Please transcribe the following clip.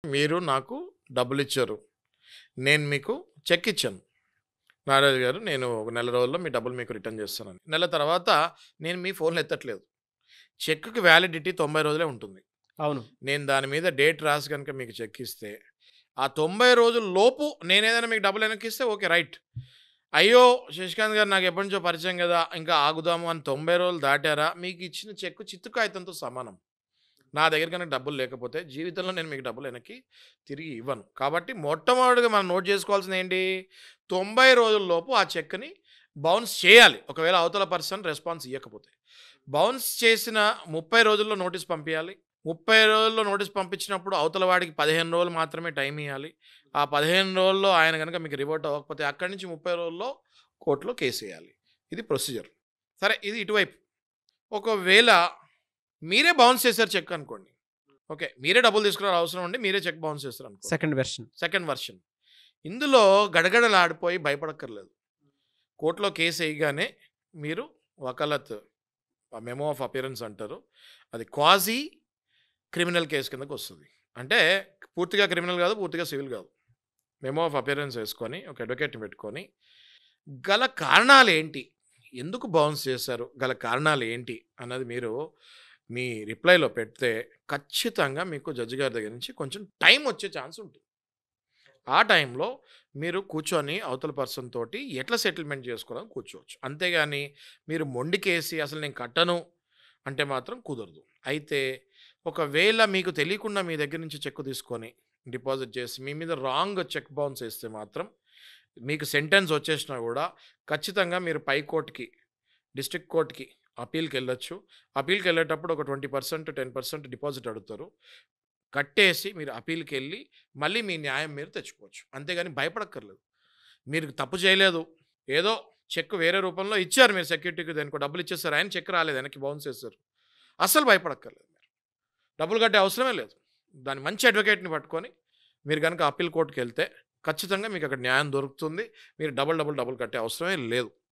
మీరు నాకు డబ్బులిచ్చారు. నేను మీకు చెక్ ఇచ్చాను. నాగరాజు గారు నేను ఒక నెల రోజుల్లో మీ డబ్బులు మీకు రిటర్న్ చేస్తానని. నెల తర్వాత నేను మీ ఫోన్‌లు ఎత్తట్లేదు. చెక్‌కి వ్యాలిడిటీ 90 రోజులే ఉంటుంది. అవును. నేను దాని మీద డేట్ రాసి గనుక మీకు చెక్ ఇస్తే, ఆ 90 రోజుల లోపు నేనేదైనా మీకు డబ్బులు వెనక్కిస్తే ఓకే. రైట్. అయ్యో! శశికాంత్ గారు నాకు ఎప్పటినుంచో పరిచయం గదా! ఇంకా ఆగుదాము అని 90 రోజులు దాటారా, మీకు ఇచ్చిన చెక్కు చిత్తు కాగితంతో సమానం. నా దగ్గర గనక డబ్బులు లేకపోతే జీవితంలో నేను మీకు డబ్బులు వెనక్కి తిరిగి ఇవ్వను. కాబట్టి మొట్టమొదటిగా మనం నోట్ చేసుకోవాల్సిందేంటి? 90 రోజుల్లోపు ఆ చెక్‌ని బౌన్స్ చేయాలి. ఒకవేళ అవతల పర్సన్ రెస్పాన్స్ ఇయ్యకపోతే. బౌన్స్ చేసిన 30 రోజుల్లో నోటీస్ పంపియాలి. 30 రోజుల్లో నోటీస్ పంపించినప్పుడు అవతల వాడికి 15 రోజులు మాత్రమే టైం ఇయ్యాలి. ఆ 15 రోజుల్లో ఆయన గనక మీకు రివర్ట్ అవ్వకపోతే అక్కడి నుంచి 30 రోజుల్లో కోర్ట్‌లో కేసేయాలి. ఇది ప్రొసీజర్. సరే ఇది ఇటువైపు. ఒకవేళ మీరే బౌన్స్ చేశారు చెక్ అనుకోండి. ఓకే. మీరే డబ్బులు తీసుకురావాలి అవసరం ఉండి మీరే చెక్ బౌన్స్ చేస్తారనుకోండి. Second version. Second version. ఇందులో గడగడలాడిపోయి భయపడక్కర్లేదు. కోర్ట్‌లో కేస్ ఎయగానే మీరు వకాలత్ మెమో ఆఫ్ అపియరెన్స్ అంటారు. అది క్వాజీ క్రిమినల్ కేస్ కిందకొస్తది. అంటే పూర్తిగా క్రిమినల్ గాదు, పూర్తిగా సివిల్ గాదు. మెమో ఆఫ్ అపియరెన్స్ ఏసుకొని ఒక అడ్వకేట్‌ని పెట్టుకొని గల కారణాలేంటి? ఎందుకు బౌన్స్ చేశారు? గల కారణాలేంటి? అన్నది మీరు మీ రిప్లైలో పెడితే ఖచ్చితంగా మీకు జడ్జి గారి దగ్గర నుంచి కొంచెం టైం వచ్చే ఛాన్స్ ఉంటుంది. ఆ టైంలో మీరు కూర్చొని అవతల పర్సన్ తోటి ఎట్లా సెటిల్మెంట్ చేసుకోవాలని కూర్చోవచ్చు. అంతేగాని మీరు మొండికేసి అసలు నేను కట్టను అంటే మాత్రం కుదరదు. అయితే ఒకవేళ మీకు తెలియకుండా మీ దగ్గర నుంచి చెక్ తీసుకొని డిపాజిట్ చేసి మీ మీద రాంగ్ చెక్ బౌన్స్ ఏస్తే మాత్రం మీకు సెంటెన్స్ వచ్చేసినా కూడా ఖచ్చితంగా మీరు పై కోర్ట్‌కి, డిస్ట్రిక్ట్ కోర్ట్‌కి అప్పీల్‌కెళ్ళొచ్చు. అప్పీల్‌కెళ్ళేటప్పుడు ఒక 20%, 10% డిపాజిట్ అడుగుతారు. కట్టేసి మీరు అప్పీల్‌కెళ్ళి మళ్ళీ మీ న్యాయం మీరు తెచ్చుకోవచ్చు. అంతేగాని భయపడక్కర్లేదు. మీరు తప్పు చేయలేదు. ఏదో చెక్ వేరే రూపంలో ఇచ్చారు మీరు సెక్యూరిటీకి దేనికో డబ్బులు ఇచ్చేసారు. ఆయన చెక్ రాలేదు వెనక్కి బౌన్స్ చేశారు. అస్సలు భయపడక్కర్లేదు మీరు. డబ్బులు కట్టే అవసరమే లేదు. దాన్ని మంచి అడ్వకేట్‌ని పట్టుకొని మీరు గనుక అప్పీల్ కోర్ట్‌కెళ్తే ఖచ్చితంగా మీకు అక్కడ న్యాయం దొరుకుతుంది. మీరు డబుల్ కట్టే అవసరమే లేదు.